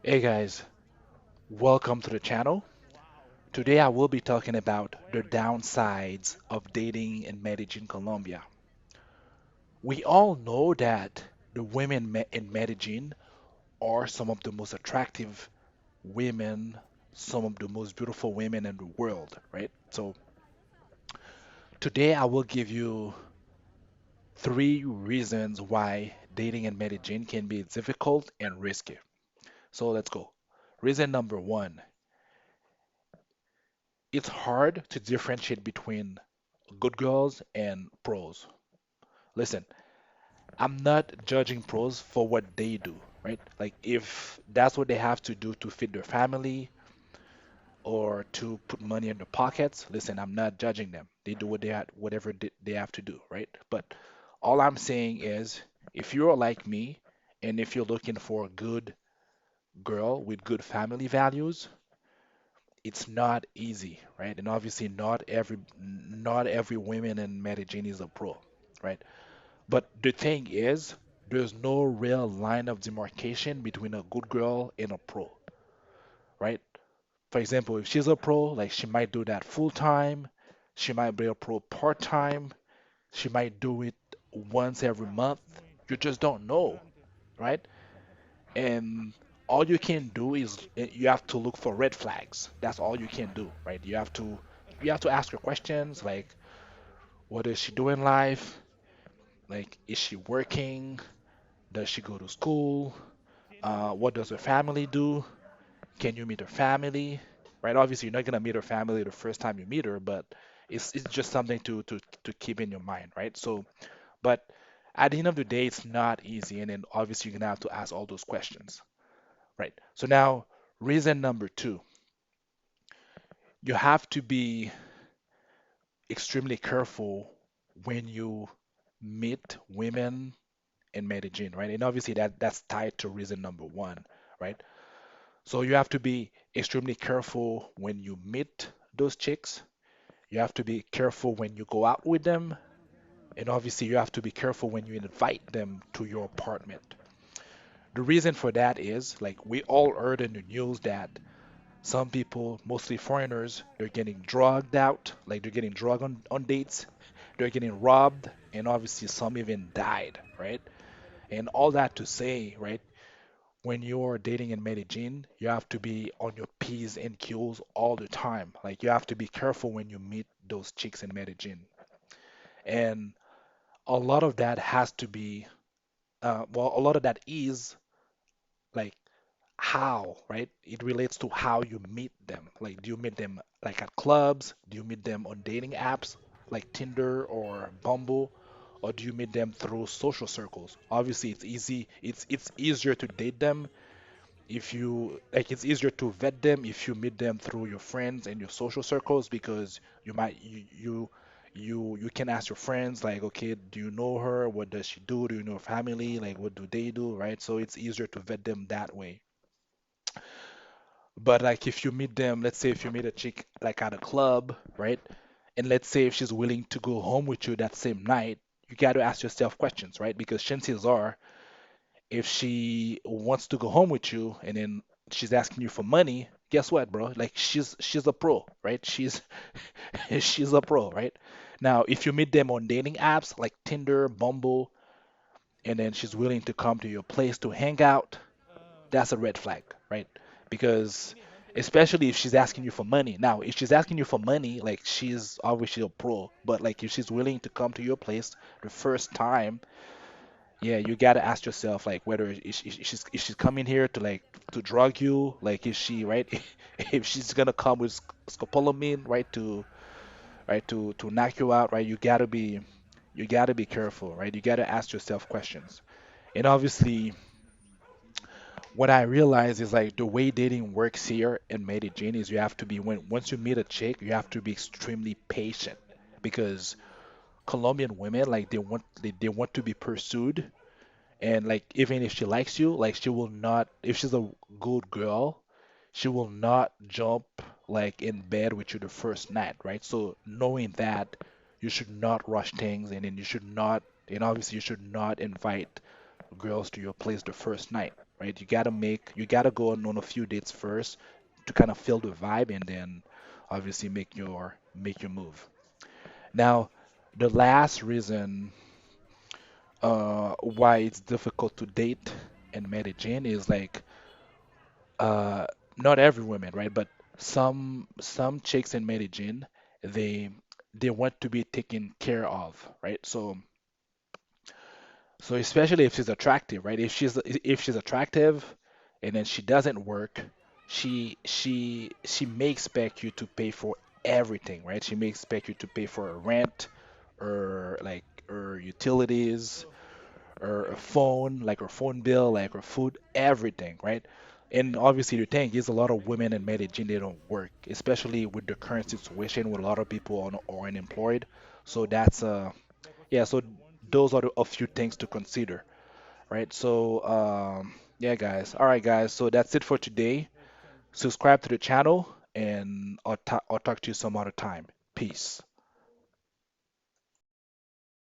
Hey guys, welcome to the channel. Today I will be talking about the downsides of dating in Medellin, Colombia. We all know that the women in Medellin are some of the most attractive women, some of the most beautiful women in the world, right? So today I will give you three reasons why dating in Medellin can be difficult and risky. So let's go. Reason number one, it's hard to differentiate between good girls and pros. Listen, I'm not judging pros for what they do, right? Like if that's what they have to do to feed their family or to put money in their pockets, listen, I'm not judging them. They do whatever they have to do, right? But all I'm saying is if you're like me and if you're looking for a good girl with good family values, it's not easy, right? And obviously not every woman in Medellin is a pro, right? But the thing is, there's no real line of demarcation between a good girl and a pro, right? For example, if she's a pro, like she might do that full time, she might be a pro part time, she might do it once every month. You just don't know, right? And all you can do is you have to look for red flags. That's all you can do, right? You have to ask her questions like, what does she do in life? Like, is she working? Does she go to school? What does her family do? Can you meet her family? Right? Obviously, you're not gonna meet her family the first time you meet her, but it's just something to keep in your mind, right? So, but at the end of the day, it's not easy, and then obviously you're gonna have to ask all those questions, right? So now, reason number two, you have to be extremely careful when you meet women in Medellin, right? And obviously that's tied to reason number one, right? So you have to be extremely careful when you meet those chicks. You have to be careful when you go out with them. And obviously, you have to be careful when you invite them to your apartment. The reason for that is like we all heard in the news that some people, mostly foreigners, they're getting drugged out, like they're getting drugged on dates, they're getting robbed, and obviously some even died, right? And all that to say, right? When you're dating in Medellin, you have to be on your P's and Q's all the time. Like you have to be careful when you meet those chicks in Medellin. And a lot of that has to be, a lot of that is like how, right? It relates to how you meet them. Like, do you meet them like at clubs? Do you meet them on dating apps like Tinder or Bumble? Or do you meet them through social circles? Obviously, it's easier to date them if you like it's easier to vet them if you meet them through your friends and your social circles because you can ask your friends like, okay, do you know her, what does she do, do you know her family, like what do they do, right? So it's easier to vet them that way. But like if you meet them, let's say if you meet a chick like at a club, right, and let's say if she's willing to go home with you that same night, you got to ask yourself questions, right? Because chances are if she wants to go home with you and then she's asking you for money, guess what, bro? Like she's a pro, right? She's she's a pro, right? Now, if you meet them on dating apps like Tinder, Bumble, and then she's willing to come to your place to hang out, that's a red flag, right? Because especially if she's asking you for money. Now, if she's asking you for money, like she's obviously a pro, but like if she's willing to come to your place the first time, yeah, you gotta ask yourself like whether is she's coming here to like to drug you, like is she right? If she's gonna come with scopolamine, right, to knock you out, right? You gotta be careful, right? You gotta ask yourself questions. And obviously, what I realize is like the way dating works here in Medellin is you have to be when once you meet a chick, you have to be extremely patient because Colombian women like they want to be pursued. And like even if she likes you, like she will not, if she's a good girl, she will not jump like in bed with you the first night, right? So knowing that, you should not rush things, and then you should not, and obviously you should not invite girls to your place the first night. right? You gotta go on a few dates first to kind of feel the vibe, and then obviously make your move. Now, the last reason why it's difficult to date in Medellin is like uh, not every woman, right? But some chicks in Medellin, they they want to be taken care of, right? So especially if she's attractive, right? If she's attractive and then she doesn't work, she may expect you to pay for everything, right? She may expect you to pay for a rent or like or utilities or a phone, like her phone bill, like her food, everything, right? And obviously the thing is a lot of women in Medellin they don't work, especially with the current situation with a lot of people are unemployed. So that's yeah, so those are a few things to consider, right? So, yeah, guys. All right, guys. So that's it for today. Subscribe to the channel, and I'll talk to you some other time. Peace.